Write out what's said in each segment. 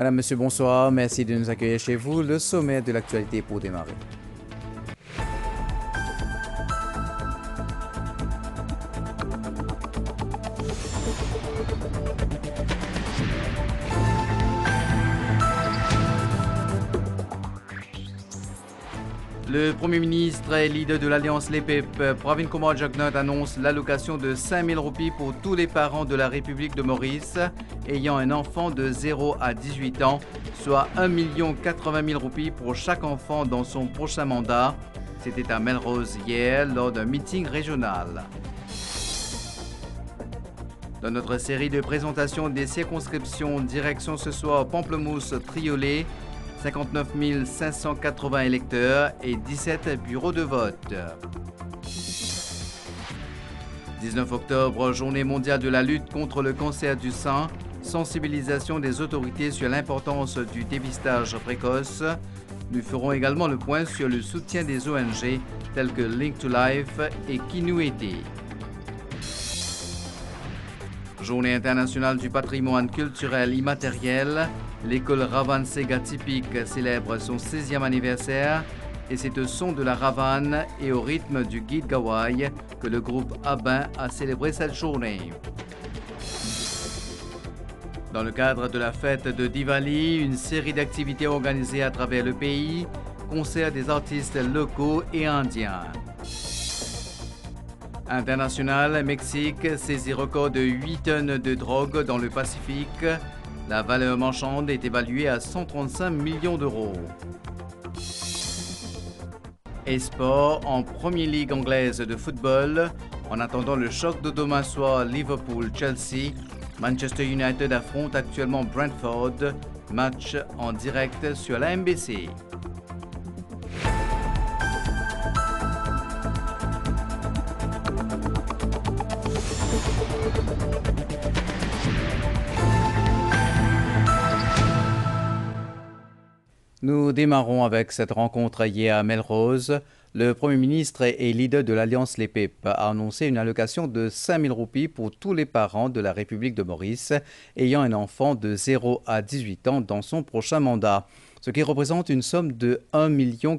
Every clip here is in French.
Madame, Monsieur, bonsoir. Merci de nous accueillir chez vous. Le sommet de l'actualité pour démarrer. Le Premier ministre et leader de l'Alliance Les PEP, Pravin Kumar Jugnauth, annonce l'allocation de 5 000 roupies pour tous les parents de la République de Maurice ayant un enfant de 0 à 18 ans, soit 1 80 000 roupies pour chaque enfant dans son prochain mandat. C'était à Melrose hier lors d'un meeting régional. Dans notre série de présentation des circonscriptions, direction ce soir Pamplemousse-Triolet, 59 580 électeurs et 17 bureaux de vote. 19 octobre, journée mondiale de la lutte contre le cancer du sein, sensibilisation des autorités sur l'importance du dépistage précoce. Nous ferons également le point sur le soutien des ONG telles que Link to Life et Kinuete. Journée internationale du patrimoine culturel immatériel, l'école Ravane Sega typique célèbre son 16e anniversaire et c'est au son de la Ravane et au rythme du guide Gawai que le groupe Abin a célébré cette journée. Dans le cadre de la fête de Diwali, une série d'activités organisées à travers le pays, concerts des artistes locaux et indiens. International, Mexique saisit record de 8 tonnes de drogue dans le Pacifique. La valeur marchande est évaluée à 135 millions d'euros. Et sport, en Première Ligue anglaise de football, en attendant le choc de demain soir Liverpool-Chelsea, Manchester United affronte actuellement Brentford, match en direct sur la MBC. Nous démarrons avec cette rencontre hier à Melrose. Le Premier ministre et leader de l'Alliance Les PEP a annoncé une allocation de 5 000 roupies pour tous les parents de la République de Maurice ayant un enfant de 0 à 18 ans dans son prochain mandat, ce qui représente une somme de 1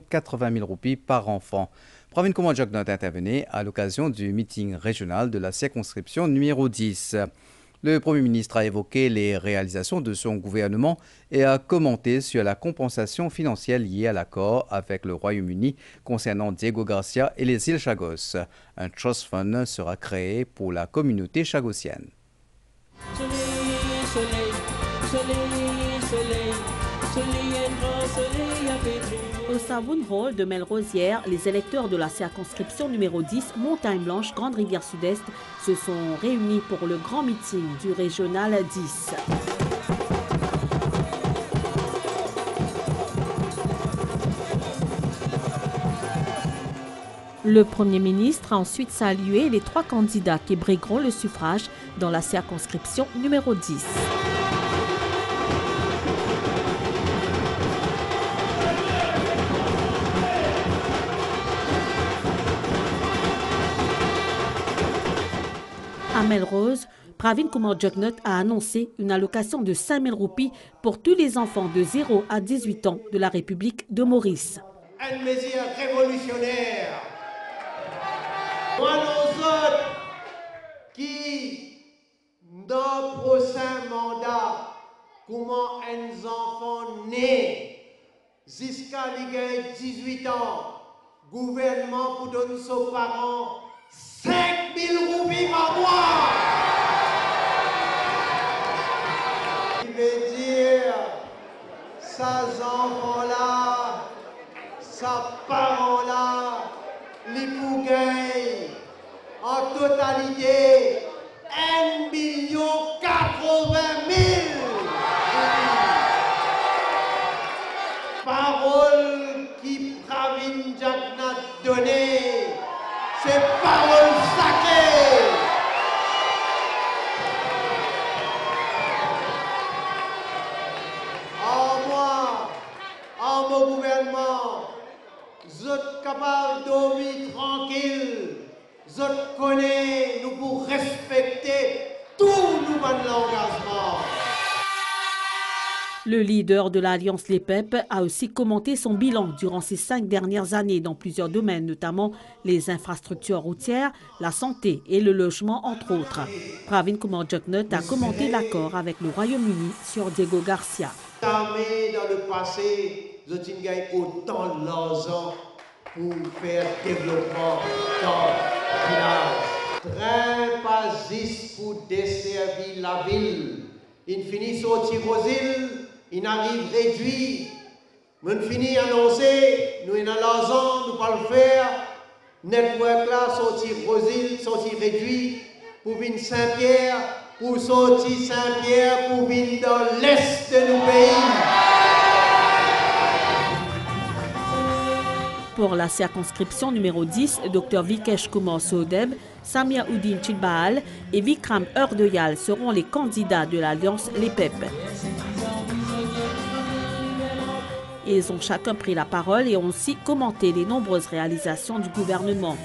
80 000 roupies par enfant. Pravin Kumar Jugnauth intervenait à l'occasion du meeting régional de la circonscription numéro 10. Le Premier ministre a évoqué les réalisations de son gouvernement et a commenté sur la compensation financière liée à l'accord avec le Royaume-Uni concernant Diego Garcia et les îles Chagos. Un trust fund sera créé pour la communauté chagossienne. Au Savoon Hall de Melrose hier, les électeurs de la circonscription numéro 10, Montagne Blanche, Grande Rivière Sud-Est, se sont réunis pour le grand meeting du régional 10. Le Premier ministre a ensuite salué les 3 candidats qui brigueront le suffrage dans la circonscription numéro 10. À Melrose, Pravin Kumar Jugnauth a annoncé une allocation de 5 000 roupies pour tous les enfants de 0 à 18 ans de la République de Maurice. Une mesure révolutionnaire. Moi, nous autres qui, dans le prochain mandat, comment un enfant né jusqu'à 18 ans, gouvernement pour donner aux parents 5 000 roupies par mois. Il veut dire, ces enfants-là, ces parents-là, les pougais, en totalité, 1 80 000. Parole qui Pravin Jugnauth donnée. C'est parole sacrée. En moi, en mon gouvernement, vous êtes capables de dormir tranquille. Vous connaissez, nous pour respecter tous Le leader de l'Alliance Les PEP a aussi commenté son bilan durant ces 5 dernières années dans plusieurs domaines, notamment les infrastructures routières, la santé et le logement, entre autres. Pravin Kumar Joknut a commenté l'accord avec le Royaume-Uni sur Diego Garcia. Dans le passé, nous avons gagné autant d'argent pour faire développement dans le village. Train pas juste pour desservir la ville. Il finit sortir aux îles. Il arrive réduit. Nous finit annoncé, nous avons l'argent, nous pas le faire. Network là, sortir aux îles, sortir réduit, pour venir Saint-Pierre, pour sortir Saint-Pierre, pour venir dans l'est de nos pays. Pour la circonscription numéro 10, Dr Vikesh Kumar Sodeb, Samia Oudin Chilbaal et Vikram Urdeyal seront les candidats de l'Alliance Les PEP. Ils ont chacun pris la parole et ont aussi commenté les nombreuses réalisations du gouvernement.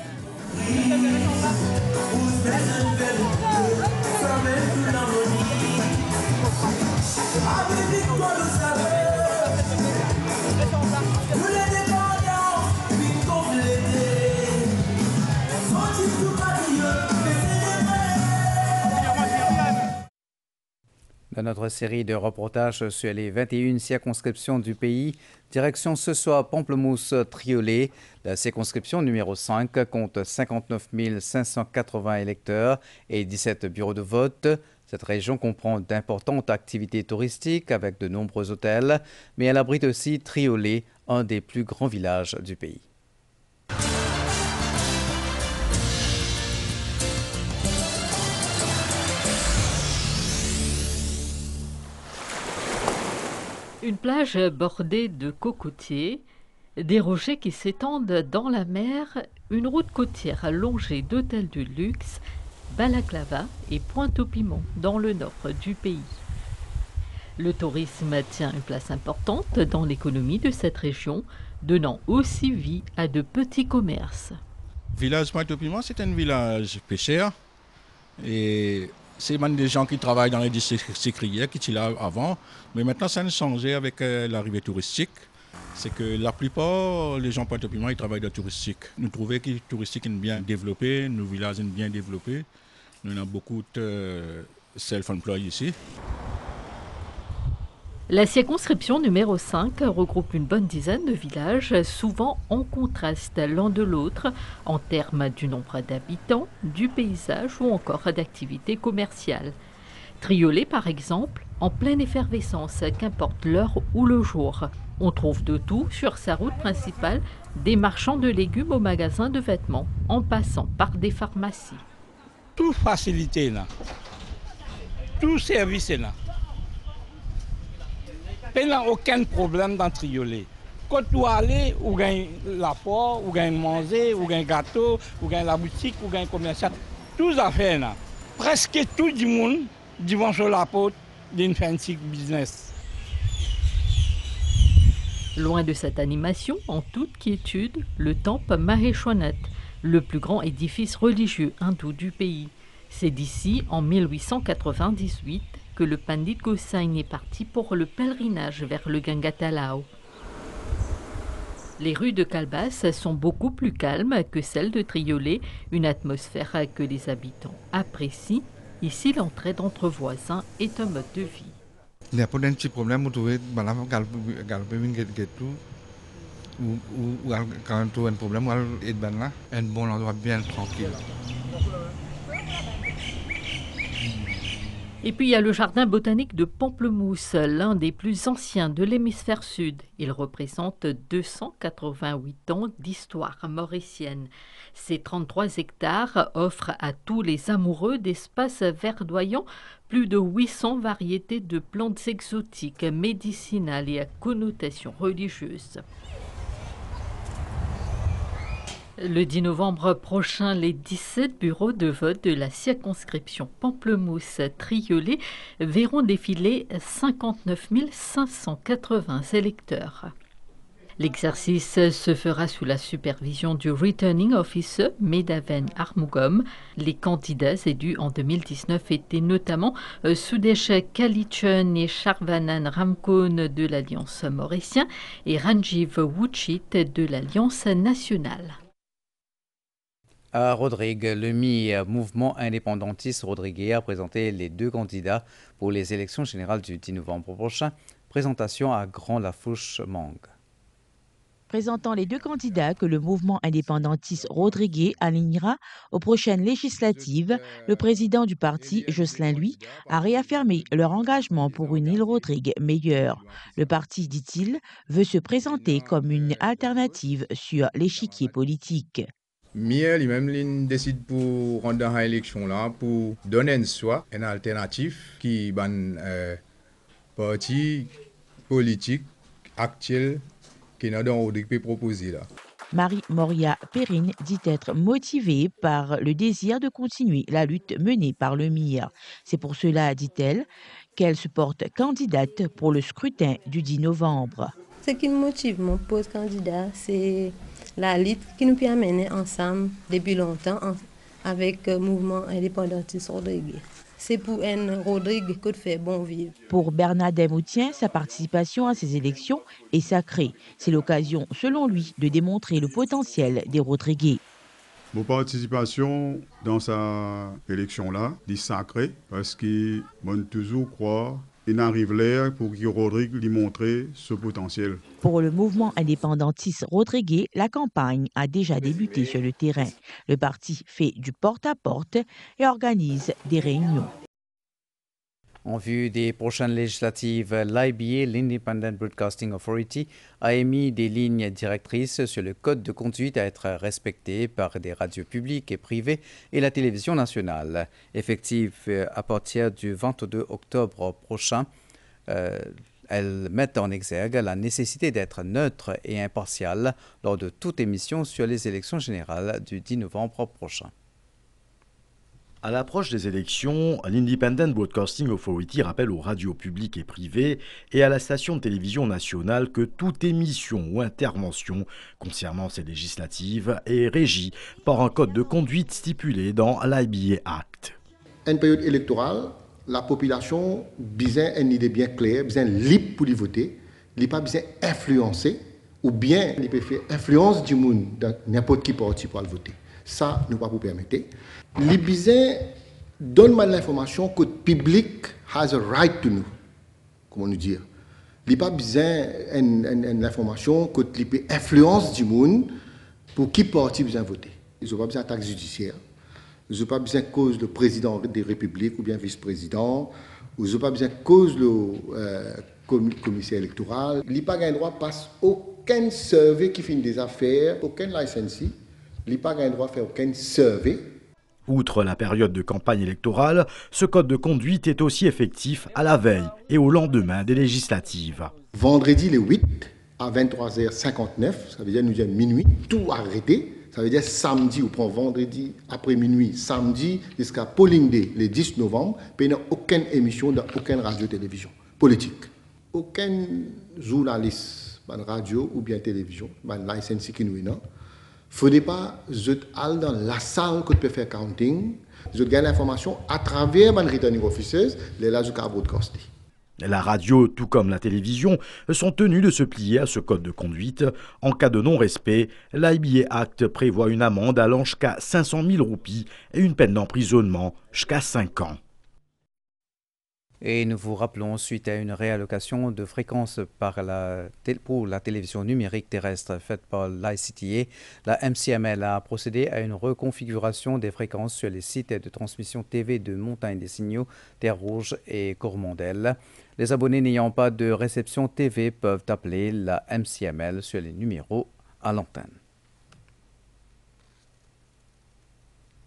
Dans notre série de reportages sur les 21 circonscriptions du pays, direction ce soir Pamplemousse-Triolet. La circonscription numéro 5 compte 59 580 électeurs et 17 bureaux de vote. Cette région comprend d'importantes activités touristiques avec de nombreux hôtels, mais elle abrite aussi Triolet, un des plus grands villages du pays. Une plage bordée de cocotiers, des rochers qui s'étendent dans la mer, une route côtière longée d'hôtels de luxe, Balaclava et Pointe-au-Piment dans le nord du pays. Le tourisme tient une place importante dans l'économie de cette région, donnant aussi vie à de petits commerces. Le village Pointe-au-Piment, c'est un village pêcheur et c'est même des gens qui travaillent dans les districts sucriers qui étaient là avant, mais maintenant ça a changé avec l'arrivée touristique. C'est que la plupart des gens Pointe-au-Piment, ils travaillent dans le touristique. Nous trouvons que le touristique est bien développé, nos villages sont bien développés. Nous avons beaucoup de self-employed ici. La circonscription numéro 5 regroupe une bonne dizaine de villages, souvent en contraste l'un de l'autre en termes du nombre d'habitants, du paysage ou encore d'activités commerciales. Triolet, par exemple, en pleine effervescence, qu'importe l'heure ou le jour. On trouve de tout sur sa route principale, des marchands de légumes aux magasins de vêtements, en passant par des pharmacies. Tout facilité là, tout service là. Il n'y a aucun problème dans Triolet. Quand tu aller, ou gagne la porte, ou gagne manger, ou gagne gâteau, ou gagne la boutique, ou gagne commercial, tout à fait là. Presque tout le monde devant sur la porte d'une fancy business. Loin de cette animation, en toute quiétude, le temple Maheshwanath, le plus grand édifice religieux hindou du pays. C'est d'ici, en 1898, que le Pandit Gossain est parti pour le pèlerinage vers le Gangatalao. Les rues de Calbas sont beaucoup plus calmes que celles de Triolet, une atmosphère que les habitants apprécient. Ici, l'entraide entre voisins est un mode de vie. Il y a pas de petit problème, vous trouvez, ou quand tu as un problème, un bon endroit bien tranquille. Et puis il y a le jardin botanique de Pamplemousse, l'un des plus anciens de l'hémisphère sud. Il représente 288 ans d'histoire mauricienne. Ces 33 hectares offrent à tous les amoureux d'espaces verdoyants plus de 800 variétés de plantes exotiques, médicinales et à connotation religieuse. Le 10 novembre prochain, les 17 bureaux de vote de la circonscription Pamplemousse-Triolet verront défiler 59 580 électeurs. L'exercice se fera sous la supervision du Returning Officer Medaven Armugom. Les candidats élus en 2019 étaient notamment Sudesh Kalichun et Sharvanan Ramkon de l'Alliance Mauricien et Ranjiv Wuchit de l'Alliance nationale. À Rodrigue, le mi-mouvement indépendantiste rodriguais a présenté les 2 candidats pour les élections générales du 10 novembre prochain. Présentation à Grand-Lafouche-Mangue. Présentant les 2 candidats que le mouvement indépendantiste rodriguais alignera aux prochaines législatives, le président du parti, Jocelyn Louis, a réaffirmé leur engagement pour une île Rodrigue meilleure. Le parti, dit-il, veut se présenter comme une alternative sur l'échiquier politique. Miel, lui-même, décide pour rendre dans l'élection là, pour donner une alternative qui est un parti politique actuel qui est dans Rodrigue proposé là. Marie-Moria Perrine dit être motivée par le désir de continuer la lutte menée par le MIR. C'est pour cela, dit-elle, qu'elle se porte candidate pour le scrutin du 10 novembre. Ce qui me motive mon poste candidat, c'est la lutte qui nous peut amener ensemble depuis longtemps avec le mouvement indépendantiste rodriguais. C'est pour un Rodrigue que de faire bon vivre. Pour Bernard Desmoutiens, sa participation à ces élections est sacrée. C'est l'occasion, selon lui, de démontrer le potentiel des Rodriguais. Mon participation dans sa élection-là est sacrée parce que je toujours croire qu'il arrive là pour que Rodrigue lui montre ce potentiel. Pour le mouvement indépendantiste rodriguais, la campagne a déjà débuté sur le terrain. Le parti fait du porte-à-porte et organise des réunions. En vue des prochaines législatives, l'IBA, l'Independent Broadcasting Authority, a émis des lignes directrices sur le code de conduite à être respecté par des radios publiques et privées et la télévision nationale. Effective à partir du 22 octobre prochain, elles mettent en exergue la nécessité d'être neutre et impartial lors de toute émission sur les élections générales du 10 novembre prochain. À l'approche des élections, l'Independent Broadcasting Authority rappelle aux radios publiques et privées et à la station de télévision nationale que toute émission ou intervention concernant ces législatives est régie par un code de conduite stipulé dans l'IBA Act. Une période électorale, la population a besoin d'une idée bien claire, besoin libre pour y voter, il n'a pas besoin d'influencer ou bien il peut faire influence du monde dans n'importe qui parti pour le voter. Ça, nous ne pouvons pas permettre. Les besoins donnent l'information que le public has a right to know. Comment nous dire? Il n'y a pas besoin d'information que le peut influence du monde pour qui parti besoin voter. Ils n'ont pas besoin d'attaque judiciaire. Ils n'ont pas besoin de cause le président des républiques ou bien vice-président. Ils n'ont pas besoin de cause le commissaire électoral. Il n'y a pas de droit de passer aucun survey qui finit des affaires, aucun licence. Il n'y a pas de droit de faire aucun survey. Outre la période de campagne électorale, ce code de conduite est aussi effectif à la veille et au lendemain des législatives. Vendredi le 8 à 23h59, ça veut dire nous avons minuit, tout arrêté. Ça veut dire samedi, on prend vendredi après minuit, samedi jusqu'à polling day, le 10 novembre, il n'y a aucune émission dans aucune radio-télévision politique. Aucun journaliste, radio ou bien télévision, licence qui nous est. Il ne faudrait pas aller dans la salle que tu peux faire counting, je gagne l'information à travers les returning officers, les là jusqu'à broadcaster. La radio, tout comme la télévision, sont tenues de se plier à ce code de conduite. En cas de non-respect, l'IBA Act prévoit une amende allant jusqu'à 500 000 roupies et une peine d'emprisonnement jusqu'à 5 ans. Et nous vous rappelons, suite à une réallocation de fréquences pour la télévision numérique terrestre faite par l'ICTA, la MCML a procédé à une reconfiguration des fréquences sur les sites de transmission TV de Montagne des Signaux, Terre-Rouge et Coromandel. Les abonnés n'ayant pas de réception TV peuvent appeler la MCML sur les numéros à l'antenne.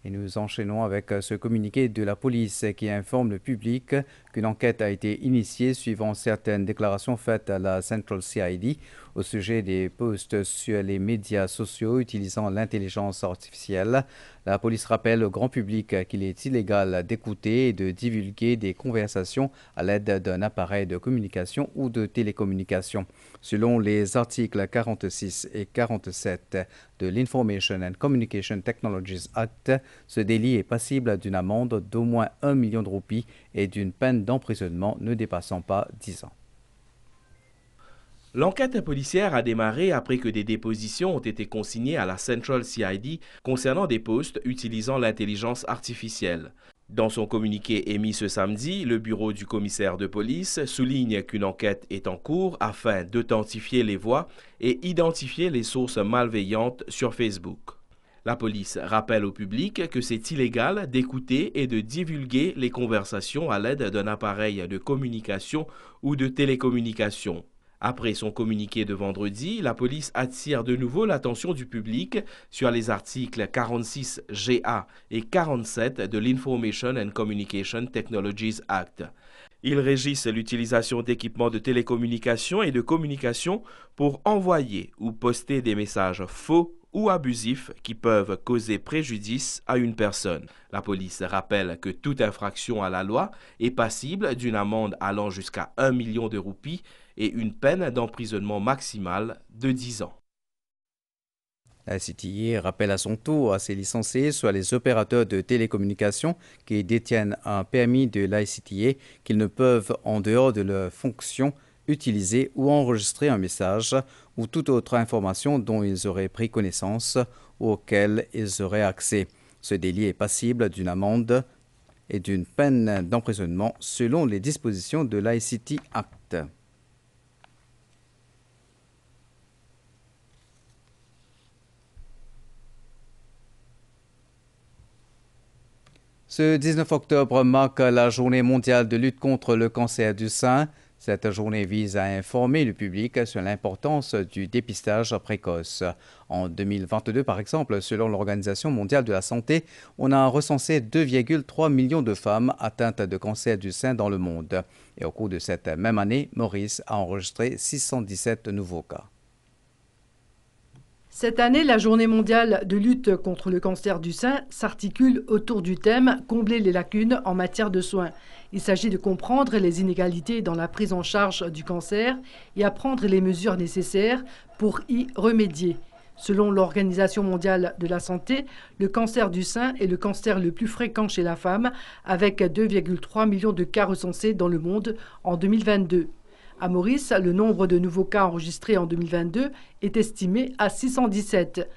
Et nous enchaînons avec ce communiqué de la police qui informe le public qu'une enquête a été initiée suivant certaines déclarations faites à la Central CID au sujet des posts sur les médias sociaux utilisant l'intelligence artificielle. La police rappelle au grand public qu'il est illégal d'écouter et de divulguer des conversations à l'aide d'un appareil de communication ou de télécommunication. Selon les articles 46 et 47 de l'Information and Communication Technologies Act, ce délit est passible d'une amende d'au moins 1 million de roupies et d'une peine d'emprisonnement ne dépassant pas 10 ans. L'enquête policière a démarré après que des dépositions ont été consignées à la Central CID concernant des posts utilisant l'intelligence artificielle. Dans son communiqué émis ce samedi, le bureau du commissaire de police souligne qu'une enquête est en cours afin d'authentifier les voix et identifier les sources malveillantes sur Facebook. La police rappelle au public que c'est illégal d'écouter et de divulguer les conversations à l'aide d'un appareil de communication ou de télécommunication. Après son communiqué de vendredi, la police attire de nouveau l'attention du public sur les articles 46 GA et 47 de l'Information and Communication Technologies Act. Ils régissent l'utilisation d'équipements de télécommunication et de communication pour envoyer ou poster des messages faux ou abusifs qui peuvent causer préjudice à une personne. La police rappelle que toute infraction à la loi est passible d'une amende allant jusqu'à 1 million de roupies et une peine d'emprisonnement maximale de 10 ans. La CTA rappelle à son tour à ses licenciés, soit les opérateurs de télécommunications qui détiennent un permis de l'ICTA, qu'ils ne peuvent, en dehors de leurs fonctions, utiliser ou enregistrer un message ou toute autre information dont ils auraient pris connaissance ou auquel ils auraient accès. Ce délit est passible d'une amende et d'une peine d'emprisonnement selon les dispositions de l'ICT Act. Ce 19 octobre marque la journée mondiale de lutte contre le cancer du sein. Cette journée vise à informer le public sur l'importance du dépistage précoce. En 2022, par exemple, selon l'Organisation mondiale de la santé, on a recensé 2,3 millions de femmes atteintes de cancer du sein dans le monde. Et au cours de cette même année, Maurice a enregistré 617 nouveaux cas. Cette année, la journée mondiale de lutte contre le cancer du sein s'articule autour du thème « Combler les lacunes en matière de soins ». Il s'agit de comprendre les inégalités dans la prise en charge du cancer et à prendre les mesures nécessaires pour y remédier. Selon l'Organisation mondiale de la santé, le cancer du sein est le cancer le plus fréquent chez la femme, avec 2,3 millions de cas recensés dans le monde en 2022. À Maurice, le nombre de nouveaux cas enregistrés en 2022 est estimé à 617.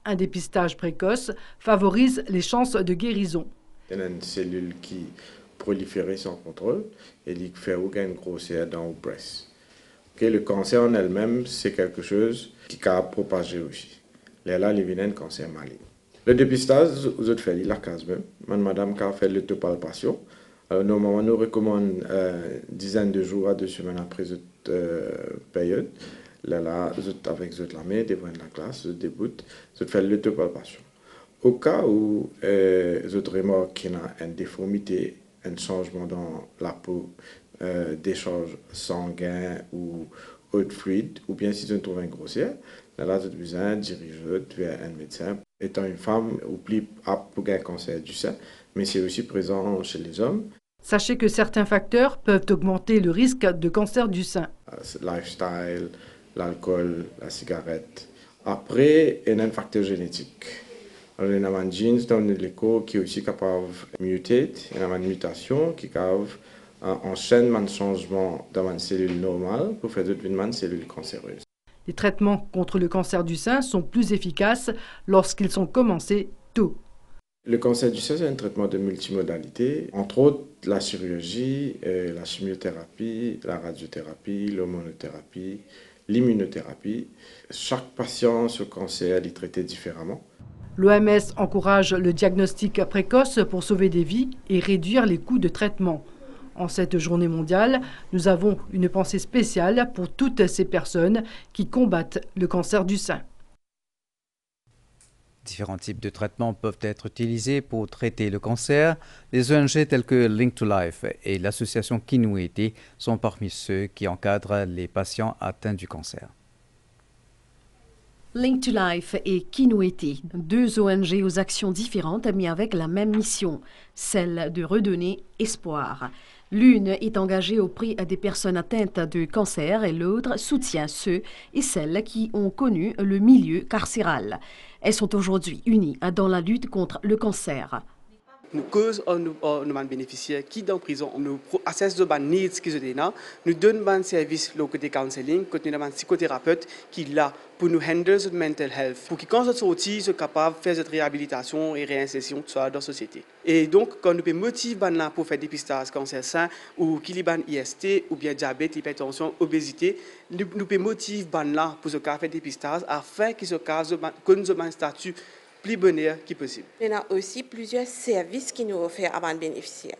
Un dépistage précoce favorise les chances de guérison. Il y a une cellule qui prolifère sans contrôle et qui fait aucune grosseur dans le breast. Le cancer en elle-même, c'est quelque chose qui a propagé aussi. Là, il y a un cancer maligne. Le dépistage, vous avez fait la case même. Madame qui a fait l'autopalpation. Alors, normalement, nous recommandons une dizaine de jours à 2 semaines après cette période. Là, avec la main, devant la classe, début, vous faites l'autopalpation. Au cas où vous remarquez qu'il y a une déformité, un changement dans la peau, d'échange sanguin ou autre fluide, ou bien si vous trouvez une grossière, là, vous avez besoin de diriger vers un médecin. Étant une femme, ou plus apte pour un cancer du sein, mais c'est aussi présent chez les hommes. Sachez que certains facteurs peuvent augmenter le risque de cancer du sein. Lifestyle, l'alcool, la cigarette. Après, il y a un facteur génétique. Alors, il y a un gène dans l'écho qui est aussi capable de muter. Il y a une mutation qui enchaîne un changement dans une cellule normale pour faire une cellule cancéreuse. Les traitements contre le cancer du sein sont plus efficaces lorsqu'ils sont commencés tôt. Le cancer du sein, c'est un traitement de multimodalité, entre autres la chirurgie, la chimiothérapie, la radiothérapie, l'hormonothérapie, l'immunothérapie. Chaque patient sur cancer est traité différemment. L'OMS encourage le diagnostic précoce pour sauver des vies et réduire les coûts de traitement. En cette journée mondiale, nous avons une pensée spéciale pour toutes ces personnes qui combattent le cancer du sein. Différents types de traitements peuvent être utilisés pour traiter le cancer. Les ONG telles que Link to Life et l'association Kinueti sont parmi ceux qui encadrent les patients atteints du cancer. Link to Life et Kinueti, deux ONG aux actions différentes mais avec la même mission, celle de redonner espoir. L'une est engagée auprès des personnes atteintes de cancer et l'autre soutient ceux et celles qui ont connu le milieu carcéral. Elles sont aujourd'hui unies dans la lutte contre le cancer. Nous cause nos bénéficiaires qui dans prison nous assessent de needs qui sont là, nous donnons un service le côté counseling, côté un psychothérapeute qui est là pour nous handle notre mental health, pour que quand nous sortis soient capables de faire cette réhabilitation et réinsertion dans la société. Et donc quand nous pouvons motiver là pour faire dépistage cancer sein ou qui ban IST ou bien diabète, hypertension, obésité, nous pouvons motiver là pour se faire dépistage afin qu'ils se que nous avons un statut plus bonheur qui possible. Il y a aussi plusieurs services qui nous offrent à nos bénéficiaires.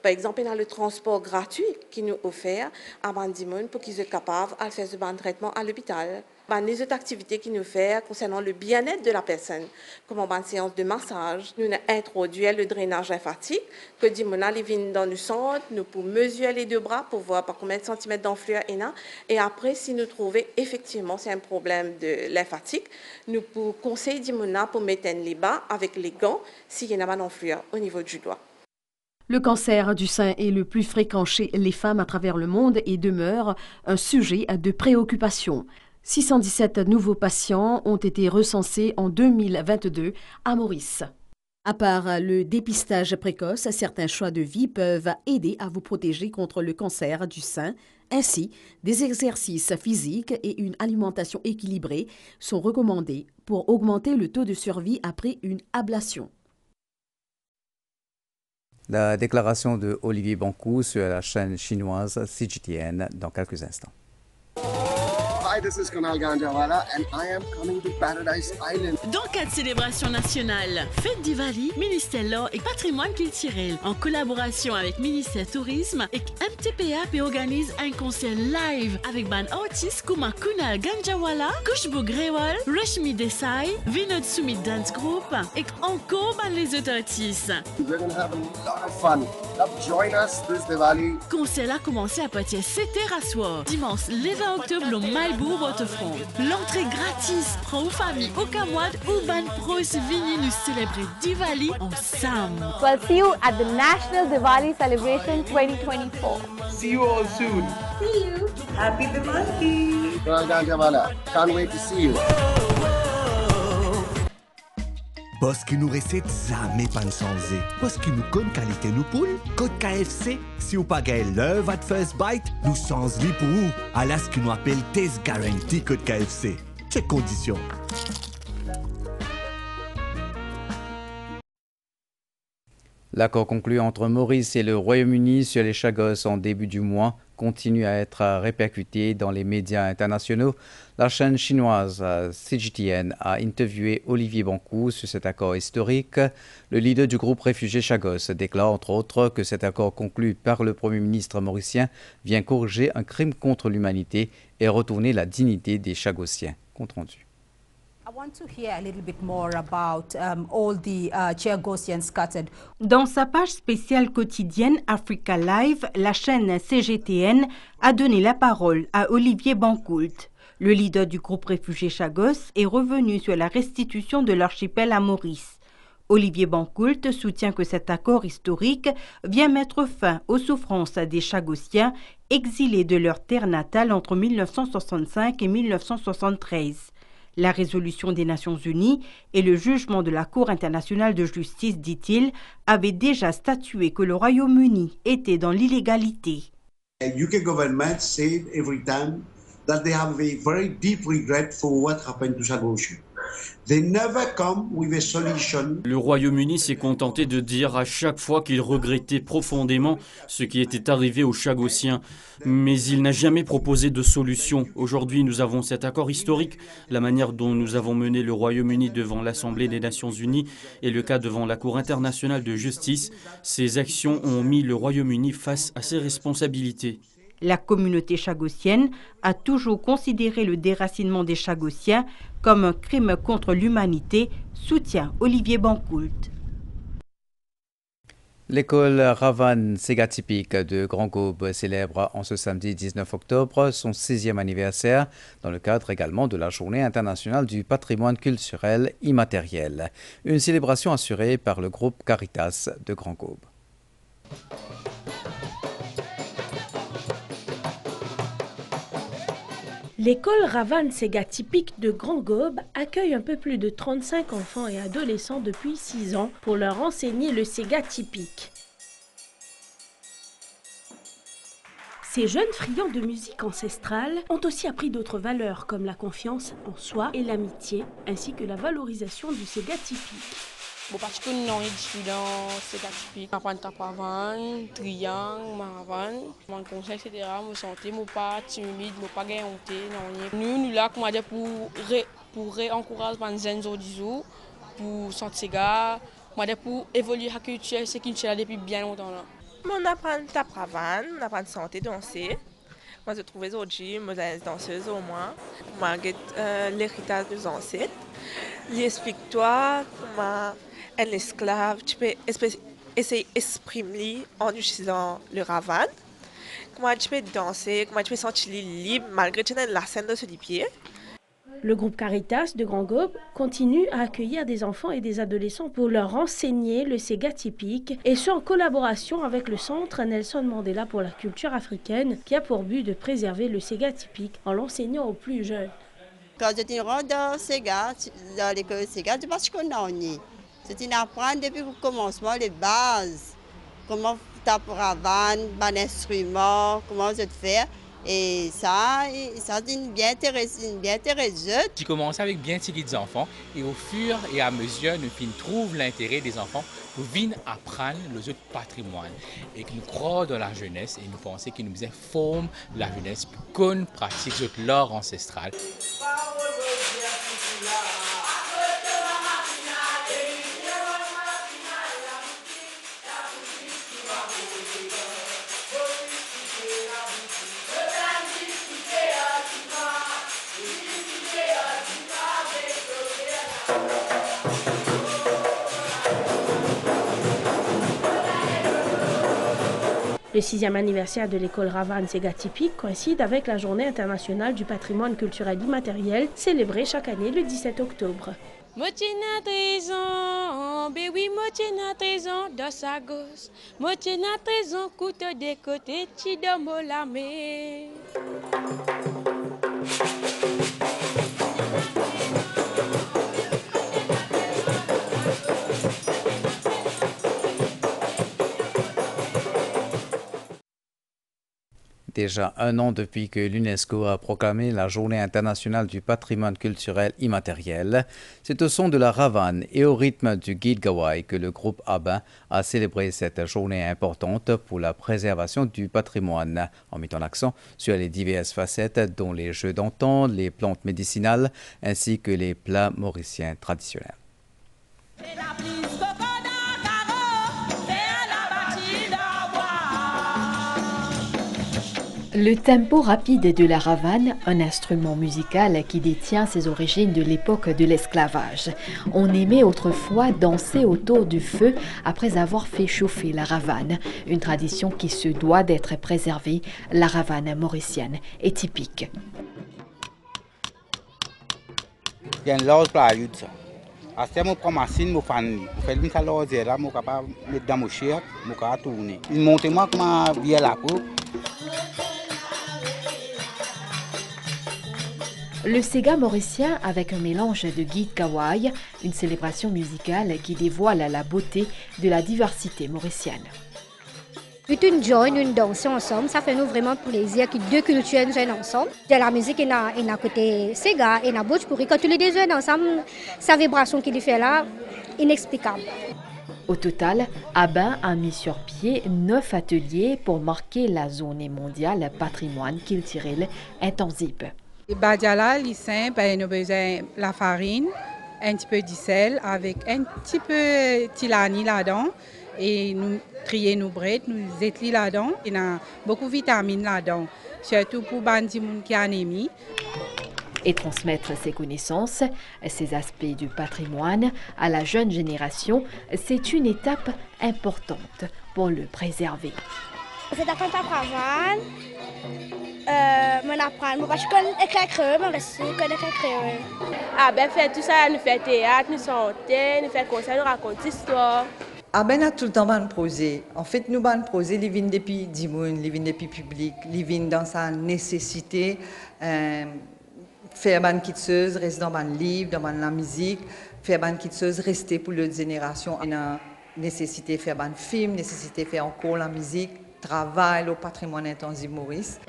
Par exemple, il y a le transport gratuit qui nous offre à nos pour qu'ils soient capables de faire ce traitement à l'hôpital. Les autres activités qui nous font concernant le bien-être de la personne, comme une séance de massage, nous avons introduit le drainage lymphatique, que Dimona vient dans le centre, nous pouvons mesurer les deux bras pour voir par combien de centimètres d'enflure il y a. Et après, si nous trouvons effectivement c'est un problème de lymphatique, nous pouvons conseiller Dimona pour mettre les bas avec les gants s'il y a une enflure au niveau du doigt. Le cancer du sein est le plus fréquent chez les femmes à travers le monde et demeure un sujet de préoccupation. 617 nouveaux patients ont été recensés en 2022 à Maurice. À part le dépistage précoce, certains choix de vie peuvent aider à vous protéger contre le cancer du sein. Ainsi, des exercices physiques et une alimentation équilibrée sont recommandés pour augmenter le taux de survie après une ablation. La déclaration de Olivier Bankou sur la chaîne chinoise CGTN dans quelques instants. Hi, this is Kunal Ganjawala and I am coming to Paradise Island. Dans le cadre de célébration nationale, Fête Diwali, Ministère de l'Art et Patrimoine culturel, en collaboration avec Ministère Tourisme et MTPA organise un concert live avec ban artistes comme Kunal Ganjawala, Kushbu Grewal, Rashmi Desai, Vinod Sumit Dance Group et encore ban les autres artistes. We're going to have a lot of fun. Join us this Diwali. Concert a commencé à partir de 7h à soir, dimanche le 20 octobre, le Mailbourg Waterfront. L'entrée gratis pour aux familles au Kamwad ou ban pros venir nous célébrer Diwali ensemble. Well, see you at the National Diwali Celebration 2024. See you all soon. See you. Happy Diwali. Kunal Ganjawala, can't wait to see you. Parce que nous recette jamais pas changer. Parce que nous connaissons qualité nous poule. Code KFC, si vous pas gagné l'œuvre at first bite, nous changeons pour vous. À ce que nous appelle Taste Guarantee Code KFC. Check conditions. L'accord conclu entre Maurice et le Royaume-Uni sur les chagos en début du mois continue à être répercuté dans les médias internationaux. La chaîne chinoise CGTN a interviewé Olivier Bankou sur cet accord historique. Le leader du groupe réfugié Chagos déclare entre autres que cet accord conclu par le Premier ministre mauricien vient corriger un crime contre l'humanité et retourner la dignité des Chagossiens. Compte rendu. Dans sa page spéciale quotidienne Africa Live, la chaîne CGTN a donné la parole à Olivier Bankoult. Le leader du groupe réfugié Chagos est revenu sur la restitution de l'archipel à Maurice. Olivier Bankoult soutient que cet accord historique vient mettre fin aux souffrances des Chagossiens exilés de leur terre natale entre 1965 et 1973. La résolution des Nations Unies et le jugement de la Cour internationale de justice, dit-il, avaient déjà statué que le Royaume-Uni était dans l'illégalité. The UK government said every time that they have a very deep regret for what happened to Chagos. They never come with a solution. Le Royaume-Uni s'est contenté de dire à chaque fois qu'il regrettait profondément ce qui était arrivé aux Chagossiens, mais il n'a jamais proposé de solution. Aujourd'hui, nous avons cet accord historique, la manière dont nous avons mené le Royaume-Uni devant l'Assemblée des Nations Unies et le cas devant la Cour internationale de justice. Ces actions ont mis le Royaume-Uni face à ses responsabilités. La communauté chagossienne a toujours considéré le déracinement des Chagossiens comme un crime contre l'humanité, soutient Olivier Bancoult. L'école Ravan Ségatypique de Grand-Gobe célèbre en ce samedi 19 octobre son 6e anniversaire dans le cadre également de la Journée internationale du patrimoine culturel immatériel. Une célébration assurée par le groupe Caritas de Grand-Gobe. L'école Ravan Ségatypique de Grand-Gobe accueille un peu plus de 35 enfants et adolescents depuis 6 ans pour leur enseigner le Séga typique. Ces jeunes friands de musique ancestrale ont aussi appris d'autres valeurs comme la confiance en soi et l'amitié, ainsi que la valorisation du Séga typique. Parce que nous étudions Séga typique, apprendre à parler, triangle, maravan, mon conseil, etc. Me sentir, me pas timide, me pas gagner honte, non. Nous là, comment dire, pour réencourager les jeunes aujourd'hui, pour sentir Séga, pour évoluer la culture, c'est une culture depuis bien longtemps là. On apprend à parler, on apprend à chanter, danser. Moi, je trouve aujourd'hui, moi, je suis danseuse au moins. Moi, j'ai l'héritage des ancêtres. L'explique-toi, comment un esclave, tu peux essayer d'exprimer en utilisant le ravan. Comment tu peux danser, comment tu peux sentir libre malgré que tu as la scène de ce pied. Le groupe Caritas de Grand-Gobe continue à accueillir des enfants et des adolescents pour leur enseigner le Séga typique et ce en collaboration avec le Centre Nelson Mandela pour la culture africaine qui a pour but de préserver le Séga typique en l'enseignant aux plus jeunes. Quand je rentre dans Séga, dans l'école Séga, c'est parce qu'on a uni. C'est une apprendre depuis le commencement les bases. Comment taper ravan, un instrument, comment je fais. Et ça c'est bien intéressant. Tu commences avec bien tirer des enfants et au fur et à mesure, nous trouvons l'intérêt des enfants pour venir apprendre le autres patrimoine. Et que nous croyons dans la jeunesse et nous pensons que nous informons la jeunesse pour qu'on pratique l'art ancestral. Le 6e anniversaire de l'école Ravan Séga typique coïncide avec la Journée internationale du patrimoine culturel immatériel célébrée chaque année le 17 octobre. Motina 13 ans, ben oui, Motina 13 ans dans sa gosse. Motina 13 ans, couteau des côtés, Tidomo lamé. Déjà un an depuis que l'UNESCO a proclamé la Journée internationale du patrimoine culturel immatériel, c'est au son de la Ravan et au rythme du Guide Gawai que le groupe Abin a célébré cette journée importante pour la préservation du patrimoine, en mettant l'accent sur les diverses facettes dont les jeux d'antan, les plantes médicinales ainsi que les plats mauriciens traditionnels. Le tempo rapide de la ravane, un instrument musical qui détient ses origines de l'époque de l'esclavage. On aimait autrefois danser autour du feu après avoir fait chauffer la ravane, une tradition qui se doit d'être préservée. La ravane mauricienne est typique. Il y a une large période. Après, je prends ma machine, je fais une salade, je mettre dans mon chien, je tourner. Montez-moi comment bien la coupe. Le Séga mauricien avec un mélange de guide kawaii, une célébration musicale qui dévoile la beauté de la diversité mauricienne. Une join, une danse ensemble, ça fait nous vraiment plaisir que deux cultures joignent ensemble. De la musique, il y a côté Séga, il y a Bhojpuri. Quand tous les deux joignent ensemble, sa vibration qu'il fait là, inexplicable. Au total, Abin a mis sur pied 9 ateliers pour marquer la journée mondiale patrimoine culturel intangible. Badiala, les simple, nous avons besoin de la farine, un petit peu de sel avec un petit peu de tilani là-dedans et nous trier nos brettes, nous étlir là-dedans. Il y a beaucoup de vitamines là-dedans, surtout pour les gens qui ont anémie. Et transmettre ses connaissances, ces aspects du patrimoine à la jeune génération, c'est une étape importante pour le préserver. C'est d'apprendre à apprendre. Parce que je connais écrire. Ah ben faire tout ça, nous faire théâtre, nous chanter, nous faire concert, nous raconter histoire. Ah ben a tout le temps ban projet. En fait nous ban projet, ils viennent depuis dimoun, ils viennent depuis public, ils viennent dans sa nécessité faire ban kitseuse, rester dans ban livre, dans ban la musique, faire ban kitseuse, rester pour l'autre génération. On a nécessité faire ban film, nécessité faire encore la musique, travail au patrimoine intensif Maurice.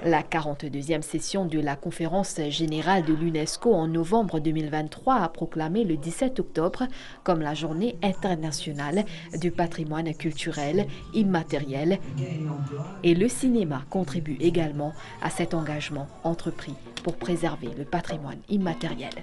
La 42e session de la conférence générale de l'UNESCO en novembre 2023 a proclamé le 17 octobre comme la journée internationale du patrimoine culturel immatériel. Et le cinéma contribue également à cet engagement entrepris pour préserver le patrimoine immatériel.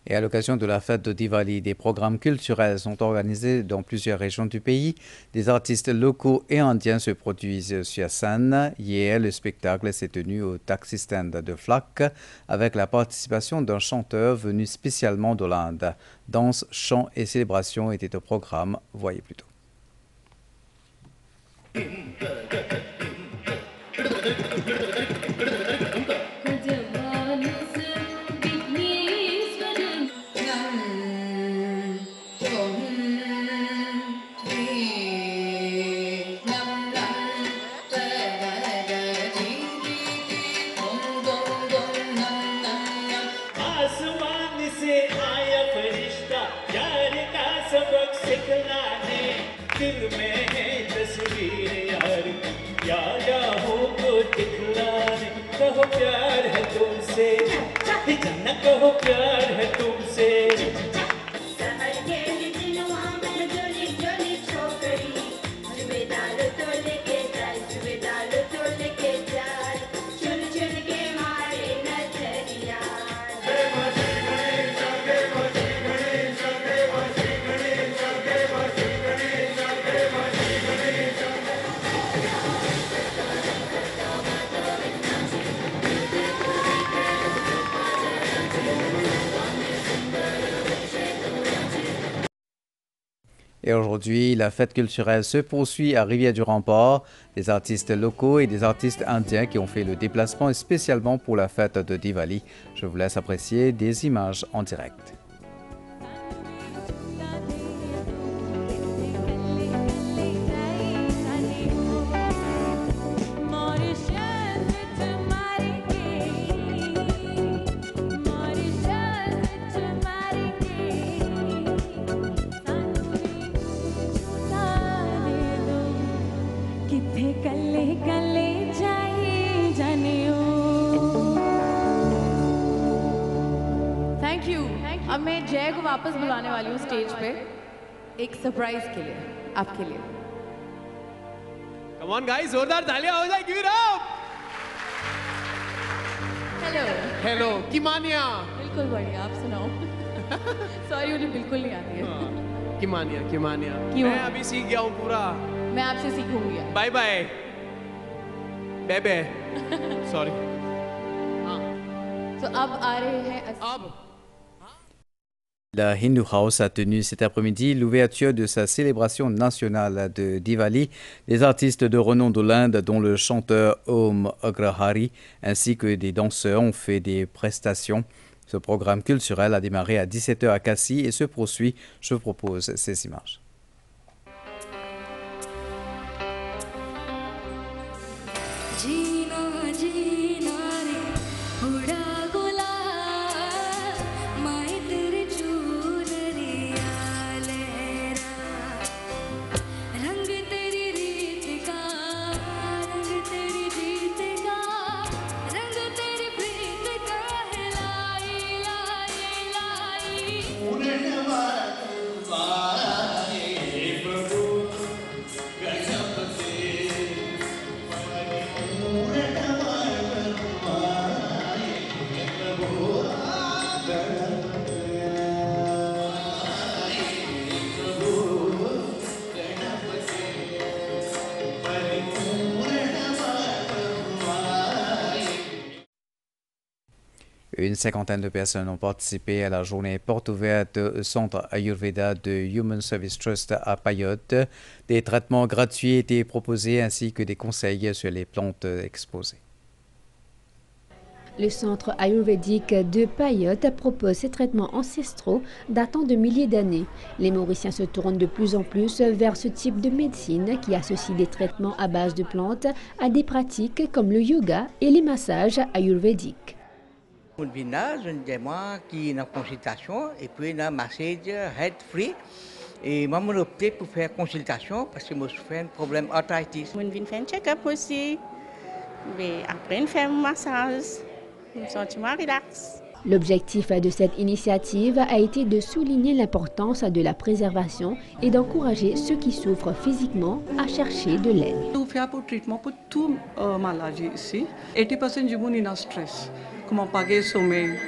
Et à l'occasion de la fête de Diwali, des programmes culturels sont organisés dans plusieurs régions du pays. Des artistes locaux et indiens se produisent sur scène. Hier, le spectacle s'est tenu au Taxi Stand de Flac avec la participation d'un chanteur venu spécialement de l'Inde. Danse, chant et célébration étaient au programme. Voyez plutôt. Et aujourd'hui, la fête culturelle se poursuit à Rivière-du-Rempart. Des artistes locaux et des artistes indiens qui ont fait le déplacement spécialement pour la fête de Diwali. Je vous laisse apprécier des images en direct. अब मैं जय को वापस बुलाने वाली हूँ स्टेज पे एक सरप्राइज के लिए आपके लिए। Come on guys, जोरदार तालियां हो जाए, give it up. Hello hello किमानिया। बिल्कुल बढ़िया, आप सुनाओ। सॉरी मुझे बिल्कुल नहीं आती है। किमानिया मैं अभी सीख गया हूँ पूरा। मैं आपसे सीखूंगी। बाय बाय बेबे सॉरी। तो अब आ रहे हैं अब La Hindu House a tenu cet après-midi l'ouverture de sa célébration nationale de Diwali. Les artistes de renom de l'Inde, dont le chanteur Om Agrahari, ainsi que des danseurs, ont fait des prestations. Ce programme culturel a démarré à 17h à Cassis et se poursuit. Je vous propose ces images. Une cinquantaine de personnes ont participé à la journée porte ouverte au centre Ayurveda de Human Service Trust à Payotte. Des traitements gratuits étaient proposés ainsi que des conseils sur les plantes exposées. Le centre ayurvédique de Payotte propose ces traitements ancestraux datant de milliers d'années. Les Mauriciens se tournent de plus en plus vers ce type de médecine qui associe des traitements à base de plantes à des pratiques comme le yoga et les massages ayurvédiques. Je viens qui une consultation et puis un massage head free. Et moi, j'ai opté pour faire consultation parce que moi, je fais un problème d'arthritis. Je viens faire un check-up aussi. Mais après, je fais un massage. Je me sens relax. L'objectif de cette initiative a été de souligner l'importance de la préservation et d'encourager ceux qui souffrent physiquement à chercher de l'aide. Nous faisons pour traitement pour toute maladie ici. 80% du monde est en stress. Comment paguer sommeil.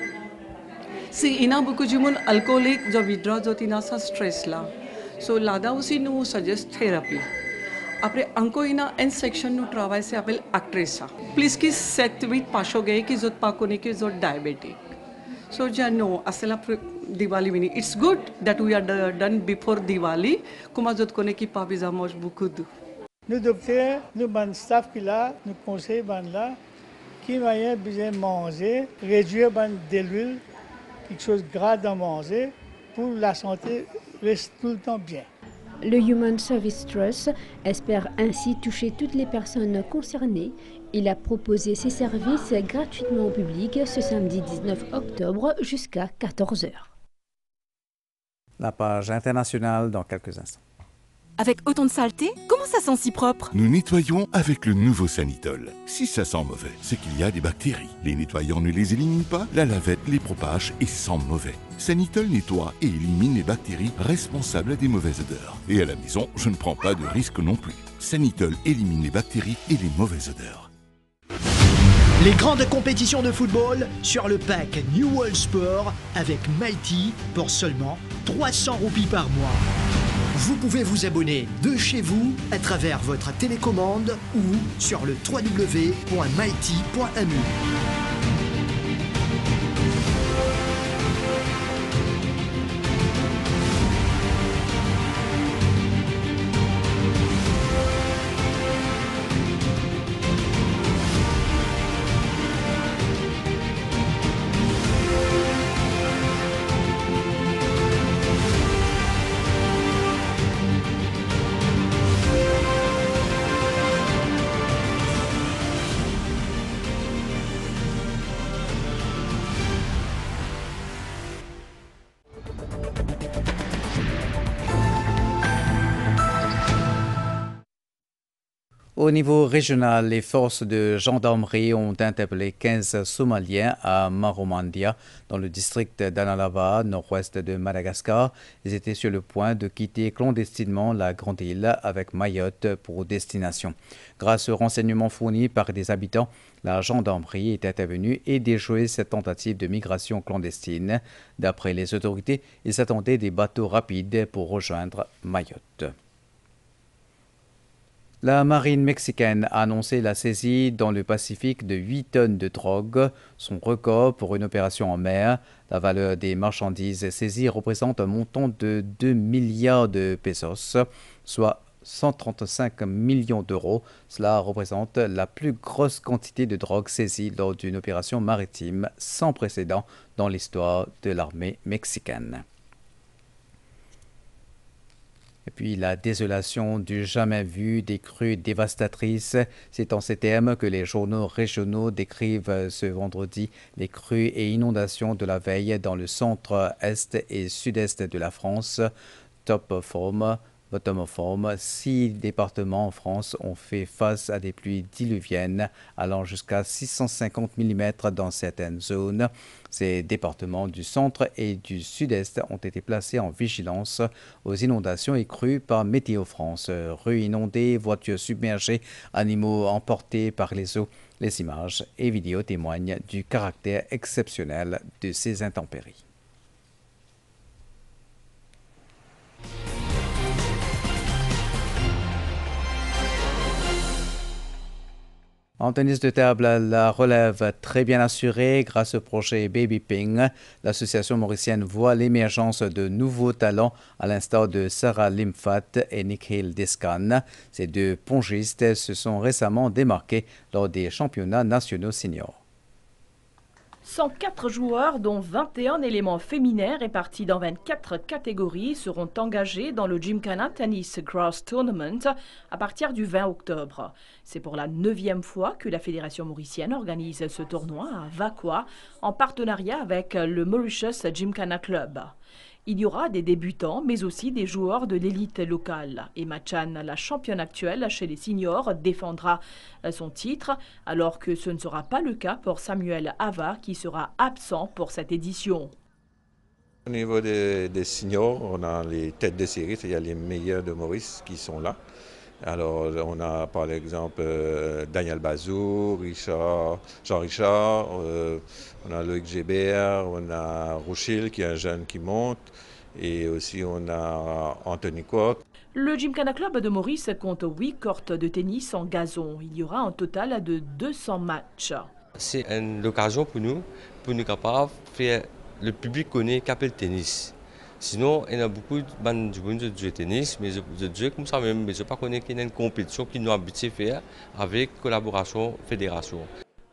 Si il y a beaucoup de gens alcooliques qui withdraw ce stress là. So là aussi nous suggest thérapie. Après encore une section nous travaillons c'est appelle actressa. Plus que 7-8 passo gay qui zot pa kone ki zot diabetic. So no asala Diwali mini. It's good that we are done before Diwali. Kuma zot kone ki pa bizamos beaucoup de. Nous docteurs, nous ban staff qui là, nous conseillons ban là qui moyen besoin manger, réduire ban de l'huile, quelque chose de gras dans manger pour la santé reste tout le temps bien. Le Human Service Trust espère ainsi toucher toutes les personnes concernées. Il a proposé ses services gratuitement au public ce samedi 19 octobre jusqu'à 14 h. La page internationale dans quelques instants. Avec autant de saleté, comment ça sent si propre? Nous nettoyons avec le nouveau Sanitol. Si ça sent mauvais, c'est qu'il y a des bactéries. Les nettoyants ne les éliminent pas, la lavette les propage et sent mauvais. Sanitol nettoie et élimine les bactéries responsables des mauvaises odeurs. Et à la maison, je ne prends pas de risque non plus. Sanitol élimine les bactéries et les mauvaises odeurs. Les grandes compétitions de football sur le pack New World Sport avec Mighty pour seulement 300 roupies par mois. Vous pouvez vous abonner de chez vous à travers votre télécommande ou sur le www.mighty.mu. Au niveau régional, les forces de gendarmerie ont interpellé 15 Somaliens à Maromandia, dans le district d'Analava, nord-ouest de Madagascar. Ils étaient sur le point de quitter clandestinement la grande île avec Mayotte pour destination. Grâce aux renseignements fournis par des habitants, la gendarmerie est intervenue et déjoué cette tentative de migration clandestine. D'après les autorités, ils attendaient des bateaux rapides pour rejoindre Mayotte. La marine mexicaine a annoncé la saisie dans le Pacifique de 8 tonnes de drogue, son record pour une opération en mer. La valeur des marchandises saisies représente un montant de 2 milliards de pesos, soit 135 millions d'euros. Cela représente la plus grosse quantité de drogue saisie lors d'une opération maritime sans précédent dans l'histoire de l'armée mexicaine. Et puis la désolation du jamais vu, des crues dévastatrices. C'est en ces termes que les journaux régionaux décrivent ce vendredi les crues et inondations de la veille dans le centre-est et sud-est de la France. Top forme, bottom forme, 6 départements en France ont fait face à des pluies diluviennes allant jusqu'à 650 mm dans certaines zones. Ces départements du centre et du sud-est ont été placés en vigilance aux inondations et crues par Météo France. Rues inondées, voitures submergées, animaux emportés par les eaux. Les images et vidéos témoignent du caractère exceptionnel de ces intempéries. En tennis de table, la relève très bien assurée grâce au projet Baby Ping. L'association mauricienne voit l'émergence de nouveaux talents à l'instar de Sarah Limfat et Nikhil Deskan. Ces deux pongistes se sont récemment démarqués lors des championnats nationaux seniors. 104 joueurs, dont 21 éléments féminins répartis dans 24 catégories, seront engagés dans le Gymkhana Tennis Grass Tournament à partir du 20 octobre. C'est pour la 9e fois que la Fédération mauricienne organise ce tournoi à Vakwa en partenariat avec le Mauritius Gymkhana Club. Il y aura des débutants, mais aussi des joueurs de l'élite locale. Emma Chan, la championne actuelle chez les seniors, défendra son titre, alors que ce ne sera pas le cas pour Samuel Ava, qui sera absent pour cette édition. Au niveau des seniors, on a les têtes de série, c'est-à-dire les meilleurs de Maurice qui sont là. Alors, on a par exemple Daniel Bazou, Jean-Richard, on a Loïc Gébert, on a Rochil qui est un jeune qui monte, et aussi on a Anthony Kwok. Le Gymkhana Club de Maurice compte 8 courts de tennis en gazon. Il y aura un total de 200 matchs. C'est une occasion pour nous capables de faire le public connaît qu'appelle tennis. Sinon, il y a beaucoup de gens qui jouent au tennis, mais je joue comme ça même, mais je ne sais pas qu'il y a une compétition qui nous habite à faire avec collaboration fédération.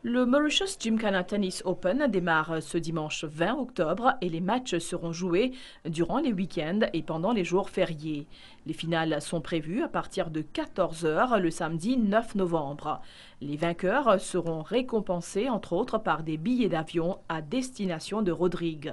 Le Mauritius Gymkhana Tennis Open démarre ce dimanche 20 octobre et les matchs seront joués durant les week-ends et pendant les jours fériés. Les finales sont prévues à partir de 14 h le samedi 9 novembre. Les vainqueurs seront récompensés entre autres par des billets d'avion à destination de Rodrigue.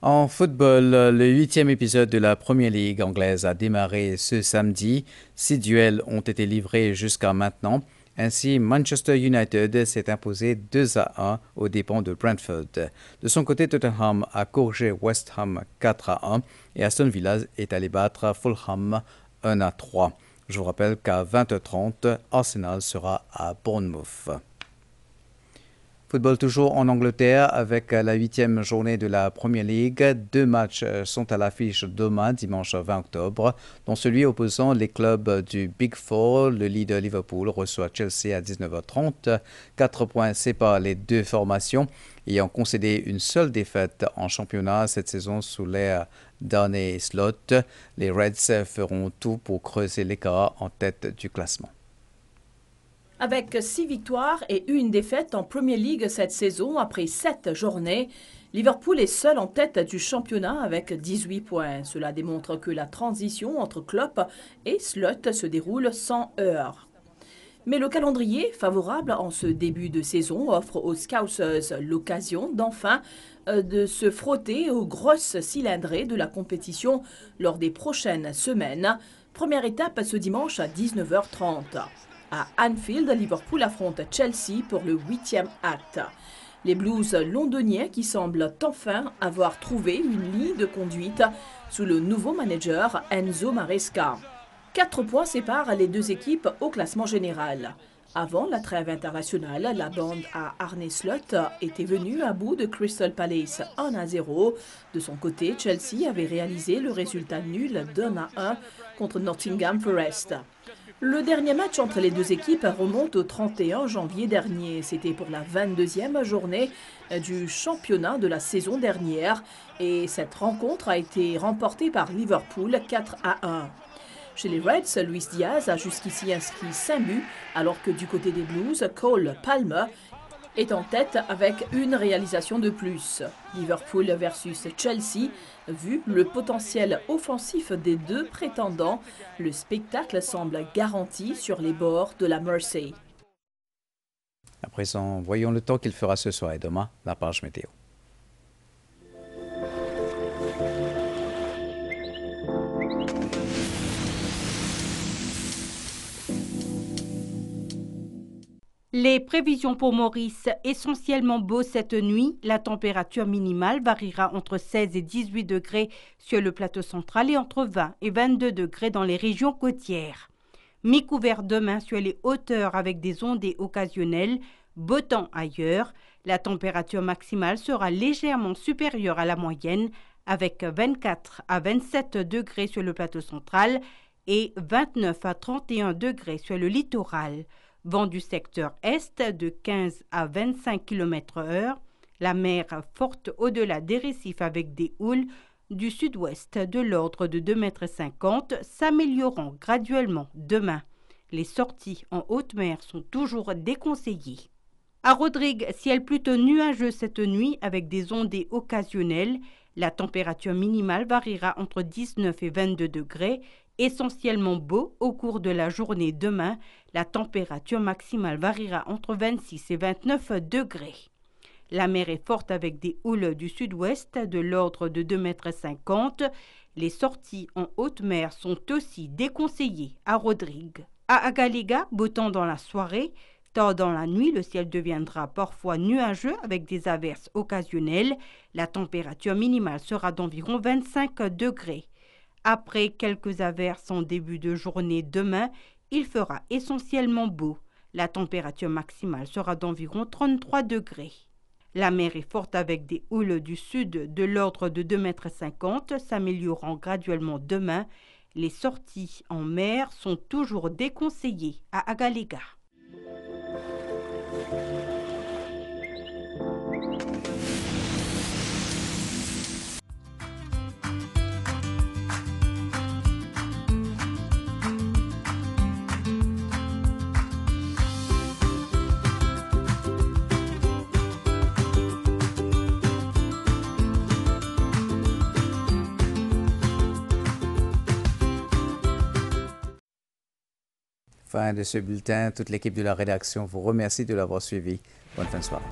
En football, le 8e épisode de la Premier League anglaise a démarré ce samedi. 6 duels ont été livrés jusqu'à maintenant. Ainsi, Manchester United s'est imposé 2-1 aux dépens de Brentford. De son côté, Tottenham a corrigé West Ham 4-1 et Aston Villa est allé battre Fulham 1-3. Je vous rappelle qu'à 20h30, Arsenal sera à Bournemouth. Football toujours en Angleterre avec la 8e journée de la Premier League. 2 matchs sont à l'affiche demain, dimanche 20 octobre, dont celui opposant les clubs du Big Four. Le leader Liverpool reçoit Chelsea à 19h30. 4 points séparent les deux formations, ayant concédé une seule défaite en championnat cette saison sous l'ère d'Arne Slot. Les Reds feront tout pour creuser l'écart en tête du classement. Avec 6 victoires et 1 défaite en Premier League cette saison après 7 journées, Liverpool est seul en tête du championnat avec 18 points. Cela démontre que la transition entre Klopp et Slot se déroule sans heurts. Mais le calendrier favorable en ce début de saison offre aux Scousers l'occasion d'enfin de se frotter aux grosses cylindrées de la compétition lors des prochaines semaines. Première étape ce dimanche à 19h30. À Anfield, Liverpool affronte Chelsea pour le 8e acte. Les Blues londoniens qui semblent enfin avoir trouvé une ligne de conduite sous le nouveau manager Enzo Maresca. 4 points séparent les deux équipes au classement général. Avant la trêve internationale, la bande à Arne Slot était venue à bout de Crystal Palace 1-0. De son côté, Chelsea avait réalisé le résultat nul d'1-1 contre Nottingham Forest. Le dernier match entre les deux équipes remonte au 31 janvier dernier. C'était pour la 22e journée du championnat de la saison dernière. Et cette rencontre a été remportée par Liverpool 4-1. Chez les Reds, Luis Diaz a jusqu'ici inscrit 5 buts, alors que du côté des Blues, Cole Palmer est en tête avec une réalisation de plus. Liverpool versus Chelsea, vu le potentiel offensif des deux prétendants, le spectacle semble garanti sur les bords de la Mersey. À présent, voyons le temps qu'il fera ce soir et demain, la page météo. Les prévisions pour Maurice, essentiellement beau cette nuit. La température minimale variera entre 16 et 18 degrés sur le plateau central et entre 20 et 22 degrés dans les régions côtières. Mi-couvert demain sur les hauteurs avec des ondées occasionnelles. Beau temps ailleurs. La température maximale sera légèrement supérieure à la moyenne avec 24 à 27 degrés sur le plateau central et 29 à 31 degrés sur le littoral. Vent du secteur est de 15 à 25 km/h. La mer forte au-delà des récifs avec des houles du sud-ouest de l'ordre de 2,50 m s'améliorant graduellement demain. Les sorties en haute mer sont toujours déconseillées. À Rodrigue, ciel plutôt nuageux cette nuit avec des ondées occasionnelles. La température minimale variera entre 19 et 22 degrés. Essentiellement beau au cours de la journée demain. La température maximale variera entre 26 et 29 degrés. La mer est forte avec des houles du sud-ouest de l'ordre de 2,50 m. Les sorties en haute mer sont aussi déconseillées à Rodrigue. À Agaléga, beau temps dans la soirée. Tard dans la nuit, le ciel deviendra parfois nuageux avec des averses occasionnelles. La température minimale sera d'environ 25 degrés. Après quelques averses en début de journée demain, il fera essentiellement beau. La température maximale sera d'environ 33 degrés. La mer est forte avec des houles du sud de l'ordre de 2,50 m, s'améliorant graduellement demain. Les sorties en mer sont toujours déconseillées à Agaléga. Fin de ce bulletin. Toute l'équipe de la rédaction vous remercie de l'avoir suivi. Bonne fin de soirée.